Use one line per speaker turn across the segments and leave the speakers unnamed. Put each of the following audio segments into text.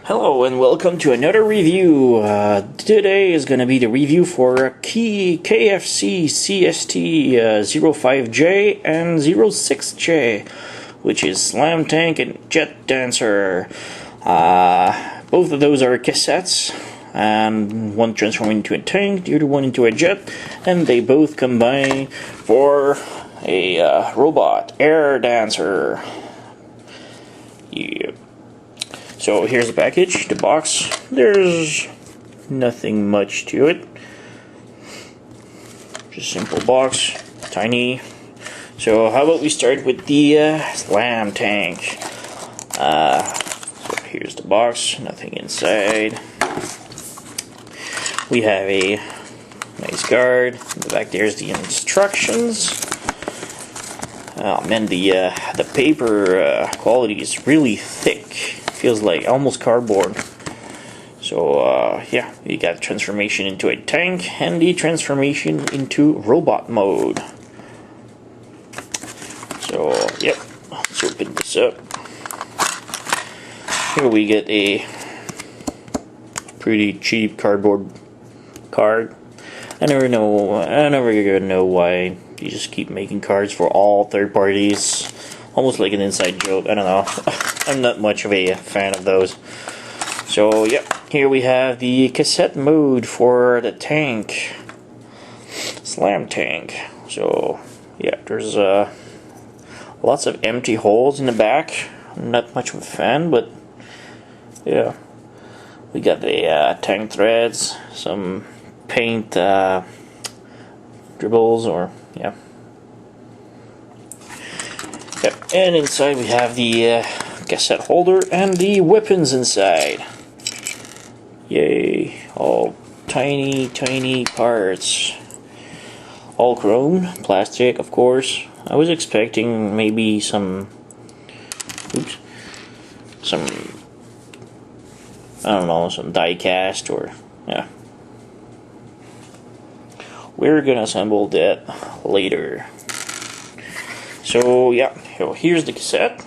Hello and welcome to another review. Today is going to be the review for KFC CST-05J and 06J, which is Slam Tank and Jet Dancer. Both of those are cassettes, and one transforming into a tank, the other one into a jet, and they both combine for a robot air dancer. Yep. So here's the package, the box. There's nothing much to it. Just a simple box, tiny. So how about we start with the Slam Tank. So here's the box, nothing inside. We have a nice guard. In the back there's the instructions. Oh man, the paper quality is really thick. Feels like almost cardboard. So yeah, you got transformation into a tank and the transformation into robot mode. So yep, let's open this up. Here we get a pretty cheap cardboard card. I never gonna know why you just keep making cards for all third parties. Almost like an inside joke, I don't know. I'm not much of a fan of those. So, yep, here we have the cassette mode for the tank. Slam Tank. So, yeah, there's lots of empty holes in the back. I'm not much of a fan, but yeah. We got the tank threads, some paint dribbles, or, yeah. Yep, and inside we have the cassette holder and the weapons inside. Yay, all tiny parts. All chrome, plastic of course. I was expecting maybe some I don't know, some die cast, or yeah. We're gonna assemble that later. So yeah, here's the cassette.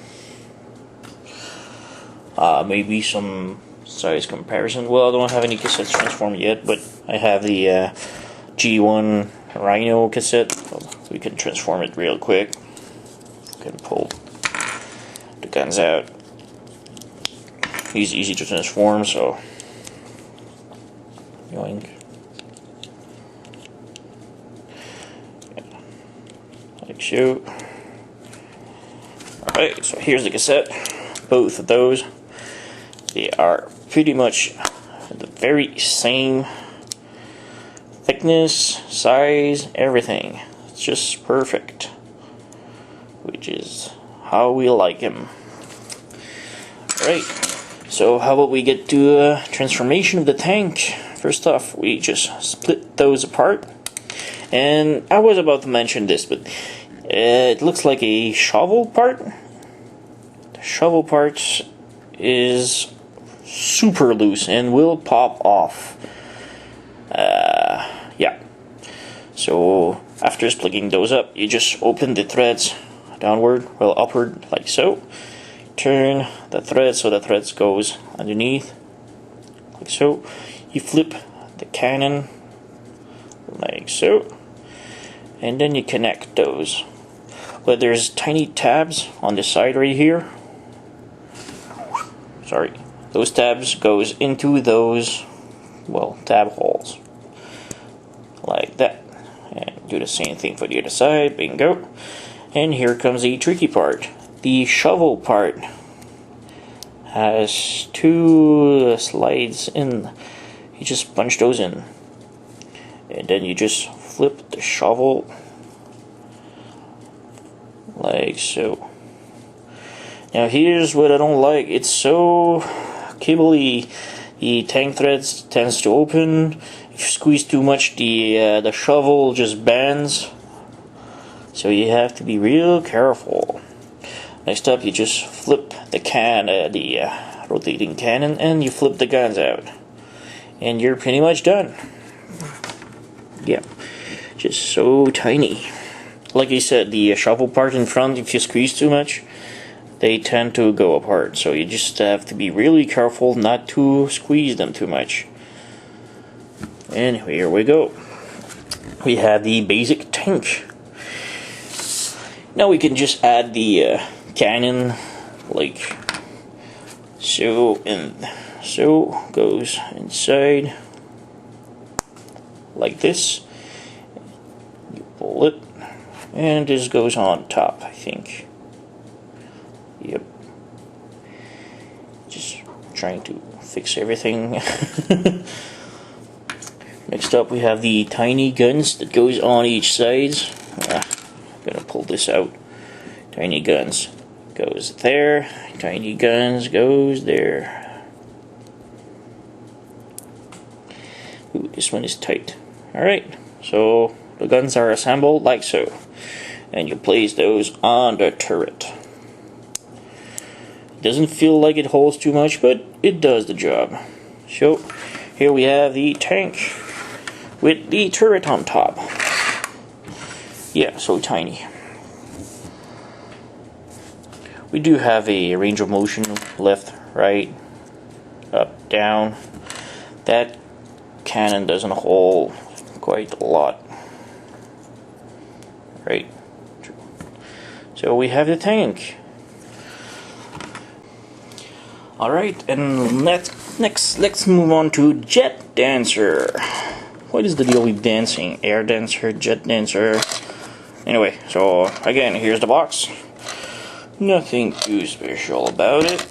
Maybe some size comparison. Well, I don't have any cassettes transformed yet, but I have the G1 Rhino cassette. So we can transform it real quick. We can pull the guns out. He's easy to transform, so yoink. Yeah. Like so. Alright, so here's the cassette. Both of those, they are pretty much the very same thickness, size, everything. It's just perfect, which is how we like him. Alright, so how about we get to transformation of the tank? First off, we just split those apart. And I was about to mention this, but it looks like a shovel part. The shovel part is super loose and will pop off. Yeah. So after splitting those up, you just open the threads downward, well upward, like so. Turn the thread so the threads goes underneath, like so. You flip the cannon, like so, and then you connect those. But there's tiny tabs on the side right here. Sorry, those tabs goes into those, well, tab holes, like that. And do the same thing for the other side. Bingo. And here comes the tricky part. The shovel part has two slides in. You just punch those in, and then you just flip the shovel like so. Now here's what I don't like. It's so cabley. The tank threads tends to open. If you squeeze too much, the shovel just bends. So you have to be real careful. Next up, you just flip the rotating cannon, and you flip the guns out, and you're pretty much done. Yeah, just so tiny. Like I said, the shovel part in front, if you squeeze too much, they tend to go apart. So you just have to be really careful not to squeeze them too much. And here we go. We have the basic tank. Now we can just add the cannon like so, and so goes inside like this. You pull it, and this goes on top, I think. Yep. Just trying to fix everything. Next up, we have the tiny guns that goes on each side. I'm gonna pull this out. Tiny guns goes there. Tiny guns goes there. Ooh, this one is tight. Alright, so the guns are assembled like so. And you place those on the turret. It doesn't feel like it holds too much, but it does the job. So, here we have the tank with the turret on top. Yeah, so tiny. We do have a range of motion, left, right, up, down. That cannon doesn't hold quite a lot. Right. So we have the tank. Alright, and let's move on to Jet Dancer. What is the deal with dancing? Air Dancer, Jet Dancer. Anyway, so again, here's the box. Nothing too special about it.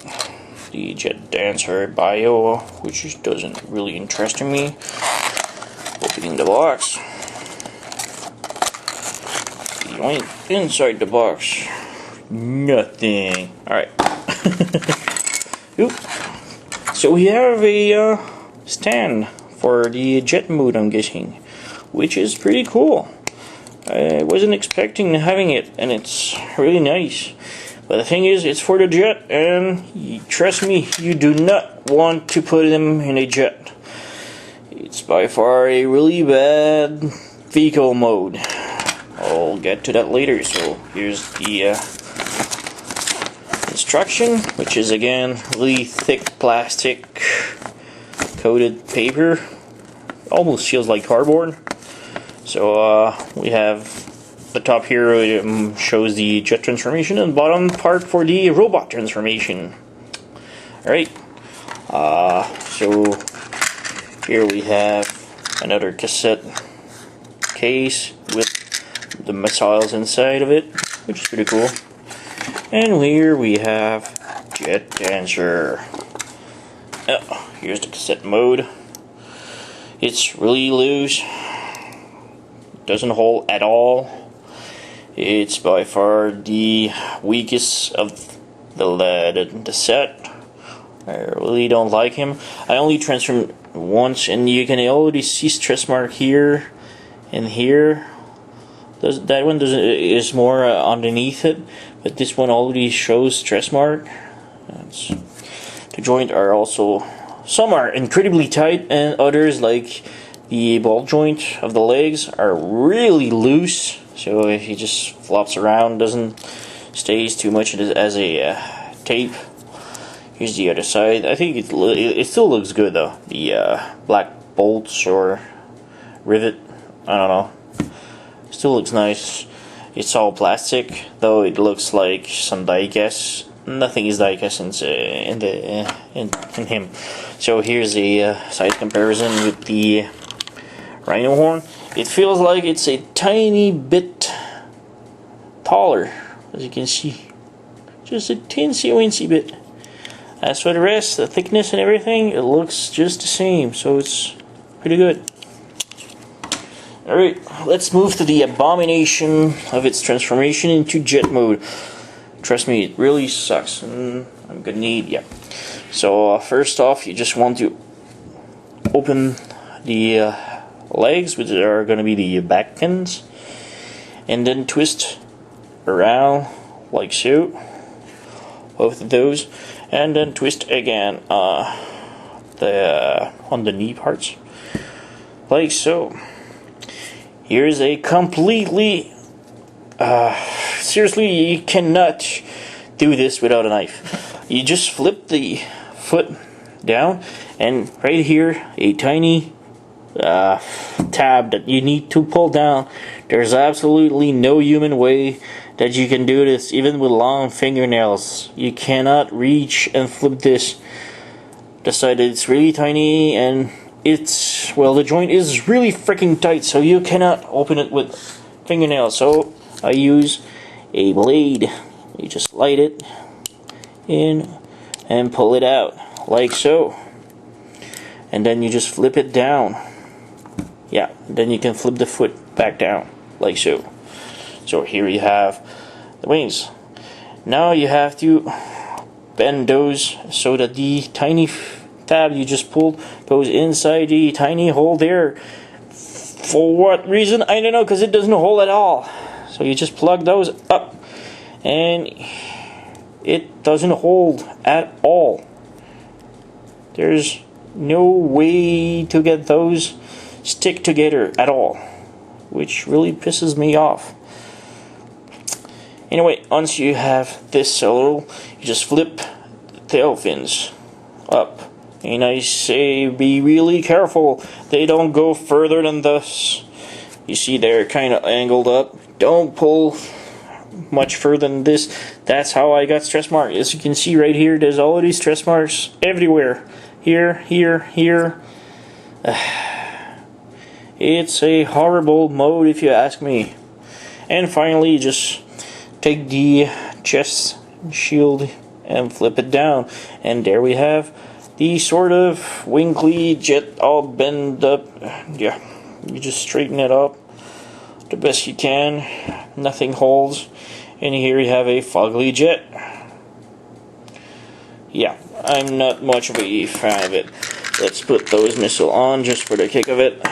The Jet Dancer bio, which doesn't really interest me. Opening the box. Inside the box, nothing. Alright. So we have a stand for the jet mode, I'm guessing, which is pretty cool. I wasn't expecting having it, and it's really nice. But the thing is, it's for the jet, and trust me, you do not want to put them in a jet. It's by far a really bad vehicle mode. I'll get to that later. So here's the instruction, which is again really thick plastic coated paper. Almost feels like cardboard. So we have the top here shows the jet transformation, and the bottom part for the robot transformation. Alright, so here we have another cassette case with the missiles inside of it, which is pretty cool. And here we have Jet Dancer. Oh, here's the cassette mode. It's really loose. Doesn't hold at all. It's by far the weakest of the set. I really don't like him. I only transformed once, and you can already see stress mark here and here. That one is more underneath it, but this one already shows stress mark. The joints are also, some are incredibly tight, and others, like the ball joint of the legs, are really loose. So if he just flops around, doesn't stays too much as a tape. Here's the other side. I think it still looks good though. The black bolts or rivet, I don't know. Still looks nice. It's all plastic, though it looks like some die-cast. Nothing is die-cast in him. So here's a size comparison with the rhino horn. It feels like it's a tiny bit taller, as you can see. Just a teensy-weensy bit. As for the rest, the thickness and everything, it looks just the same, so it's pretty good. Alright, let's move to the abomination of its transformation into jet mode. Trust me, it really sucks, and I'm gonna need, yeah. So first off, you just want to open the legs, which are gonna be the back pins, and then twist around like so, both of those, and then twist again on the knee parts, like so. Here's a completely seriously, you cannot do this without a knife. You just flip the foot down, and right here, a tiny tab that you need to pull down. There's absolutely no human way that you can do this, even with long fingernails. You cannot reach and flip this. Decided it's really tiny, and it's, well, the joint is really freaking tight, so you cannot open it with fingernails. So I use a blade. You just light it in and pull it out like so, and then you just flip it down. Yeah, then you can flip the foot back down like so. So here you have the wings. Now you have to bend those so that the tiny tab you just pulled goes inside the tiny hole there. For what reason? I don't know, because it doesn't hold at all. So you just plug those up, and it doesn't hold at all. There's no way to get those stick together at all, which really pisses me off. Anyway, once you have this solo, you just flip the tail fins up, and I say be really careful they don't go further than this. You see they're kind of angled up. Don't pull much further than this. That's how I got stress marks. As you can see right here, there's all of these stress marks everywhere. Here, here, here. It's a horrible mode if you ask me. And finally, just take the chest shield and flip it down, and there we have the sort of winkly jet all bent up. Yeah, you just straighten it up the best you can. Nothing holds, and here you have a fugly jet. Yeah, I'm not much of a fan of it. Let's put those missiles on just for the kick of it.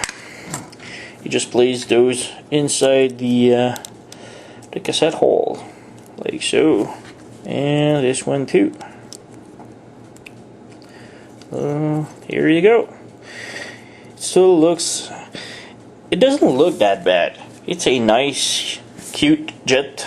You just place those inside the cassette hole, like so, and this one too. Here you go. Still looks. It doesn't look that bad. It's a nice, cute jet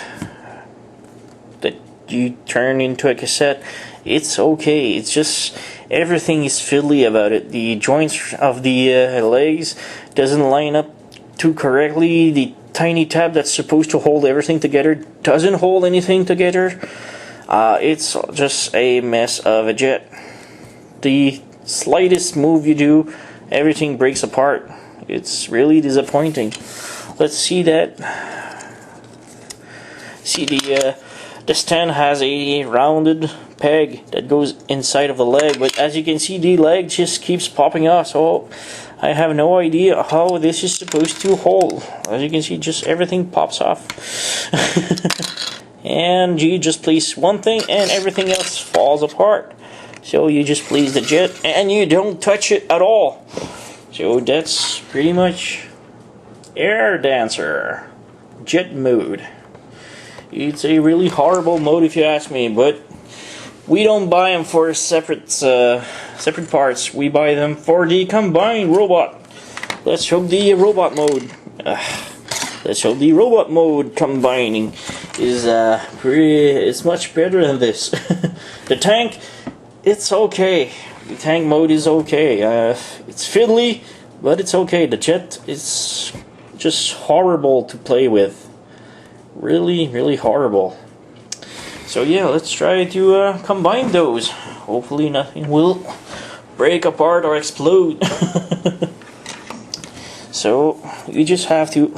that you turn into a cassette. It's okay. It's just everything is fiddly about it. The joints of the legs doesn't line up too correctly. The tiny tab that's supposed to hold everything together doesn't hold anything together. It's just a mess of a jet. The slightest move you do, everything breaks apart. It's really disappointing. Let's see that. See, the stand has a rounded peg that goes inside of the leg, but as you can see, the leg just keeps popping off, so I have no idea how this is supposed to hold. As you can see, just everything pops off. And you just place one thing and everything else falls apart. So you just place the jet and you don't touch it at all. So that's pretty much Air Dancer jet mode. It's a really horrible mode if you ask me, but we don't buy them for separate parts. We buy them for the combined robot. Let's show the robot mode. Let's show the robot mode combining is it's much better than this. The tank, it's okay. The tank mode is okay. It's fiddly, but it's okay. The jet is just horrible to play with. Really, really horrible. So yeah, let's try to combine those. Hopefully nothing will break apart or explode. So you just have to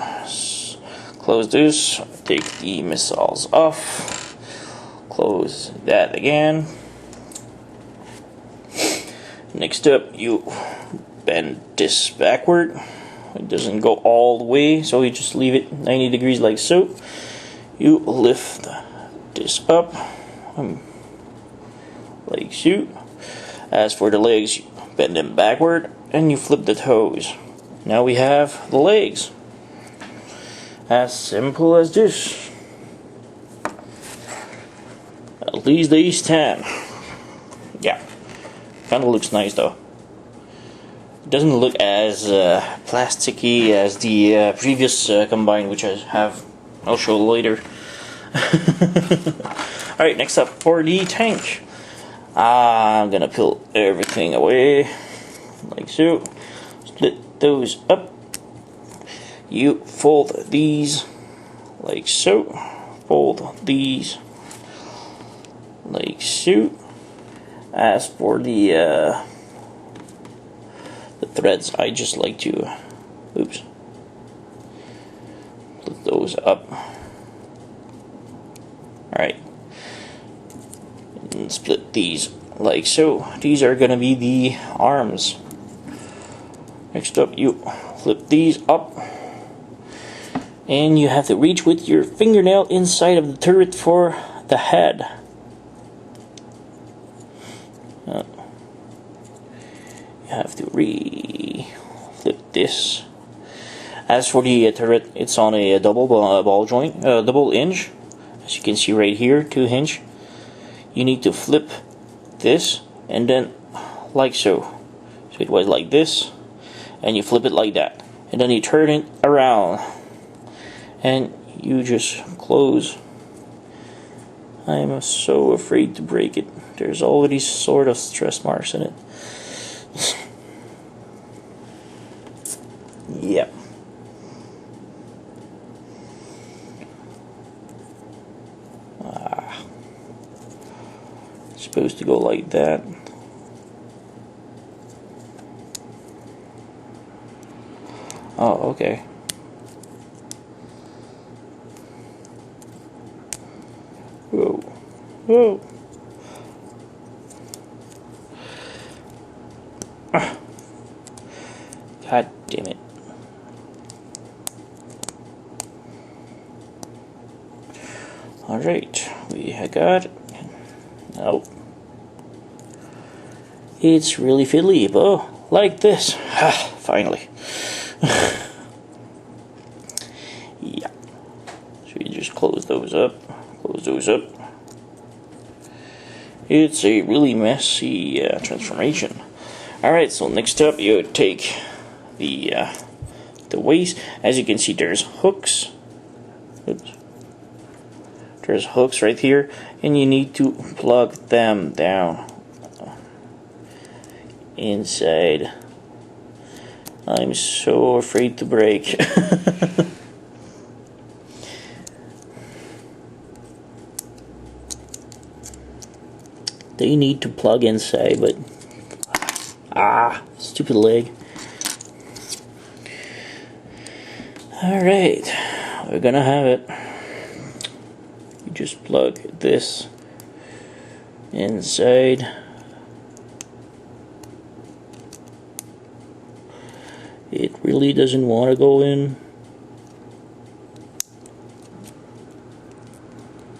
close this, take the missiles off, close that again. Next up, you bend this backward. It doesn't go all the way, so you just leave it 90 degrees like so. You lift this up like so. As for the legs, you bend them backward and you flip the toes. Now we have the legs. As simple as this. At least they stand. Yeah, kind of looks nice though. It doesn't look as plasticky as the previous combine, which I'll show later. Alright, next up for the tank. I'm gonna peel everything away, like so. Split those up. You fold these, like so. Fold these, like so. As for the threads, I just like to, oops, split those up. Alright. And split these like so. These are gonna be the arms. Next up, you flip these up, and you have to reach with your fingernail inside of the turret for the head. You have to flip this. As for the turret, it's on a double ball joint, double hinge. As you can see right here, 2 hinge. You need to flip this, and then like so. So it was like this, and you flip it like that, and then you turn it around, and you just close. I am so afraid to break it. There's already sort of stress marks in it. Yep. Supposed to go like that. Oh, okay. Whoa. Whoa. God damn it. Alright, we got it. Oh. It's really fiddly, but like this. Finally. Yeah. So you just close those up. Close those up. It's a really messy transformation. Alright, so next up you take the waist. As you can see, there's hooks. Oops. There's hooks right here, and you need to plug them down inside. I'm so afraid to break. They need to plug inside, but stupid leg. Alright, we're gonna have it. You just plug this inside. It really doesn't want to go in.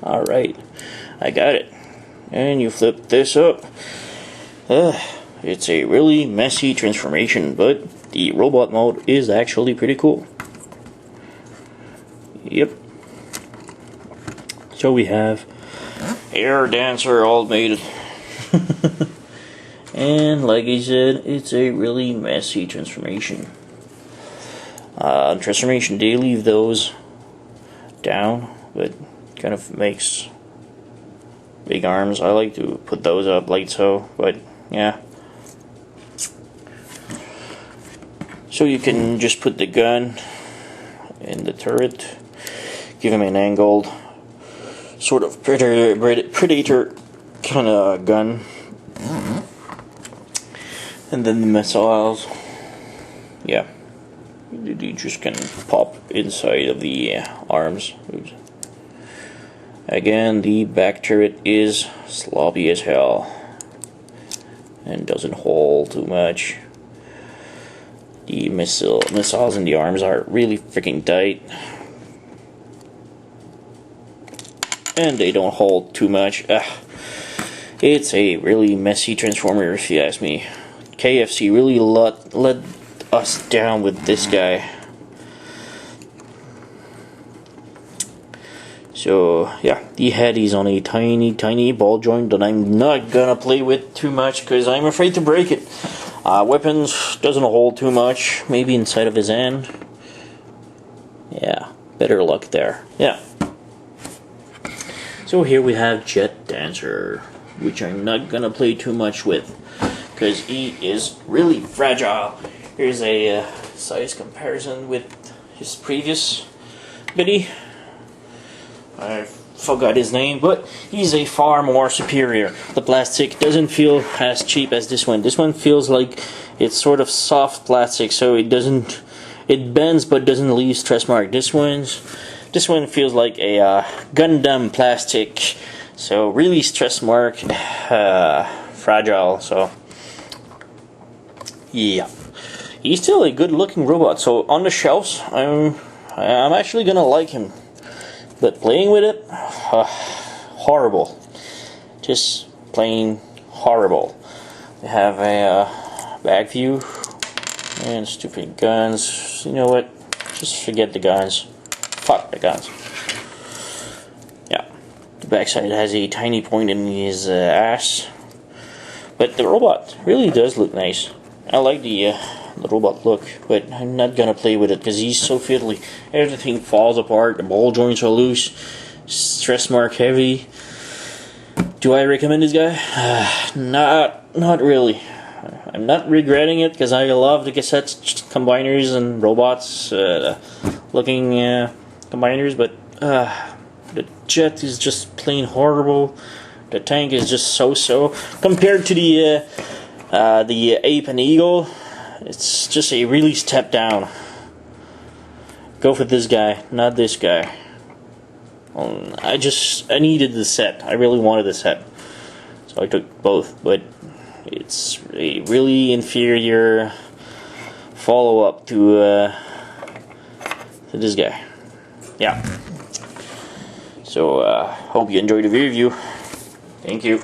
Alright, I got it. And you flip this up. It's a really messy transformation, but the robot mode is actually pretty cool. Yep. So we have Air Dancer all made. And like I said, it's a really messy transformation. Transformation, they leave those down, but kind of makes big arms. I like to put those up like so, but yeah. So you can just put the gun in the turret, give him an angled sort of predator kind of gun, and then the missiles, yeah, you just can pop inside of the arms. Oops. Again, the back turret is sloppy as hell and doesn't hold too much. The missiles in the arms are really freaking tight, and they don't hold too much. It's a really messy transformer, if you ask me. KFC really let us down with this guy. So yeah, the head is on a tiny ball joint that I'm not gonna play with too much because I'm afraid to break it. Weapons doesn't hold too much, maybe inside of his hand. Yeah, better luck there. Yeah. So here we have Jet Dancer, which I'm not gonna play too much with because he is really fragile. Here's a size comparison with his previous Biddy. I forgot his name, but he's a far more superior. The plastic doesn't feel as cheap as this one. This one feels like it's sort of soft plastic, so it bends but doesn't leave stress mark. This one feels like a Gundam plastic, so really stress mark, fragile. So yeah, he's still a good looking robot. So on the shelves, I'm actually gonna like him. But playing with it, horrible. Just plain horrible. They have a back view and stupid guns. You know what? Just forget the guns. Fuck the guns. Yeah. The backside has a tiny point in his ass. But the robot really does look nice. I like the robot look, but I'm not gonna play with it because he's so fiddly. Everything falls apart, the ball joints are loose, stress mark heavy. Do I recommend this guy? Not really. I'm not regretting it because I love the cassette combiners and robots looking combiners, but the Jet is just plain horrible. The tank is just so-so compared to the Ape and Eagle. It's just a really step down. Go for this guy, not this guy. I needed the set. I really wanted the set, so I took both. But it's a really inferior follow-up to this guy. Yeah. So hope you enjoyed the review. Thank you.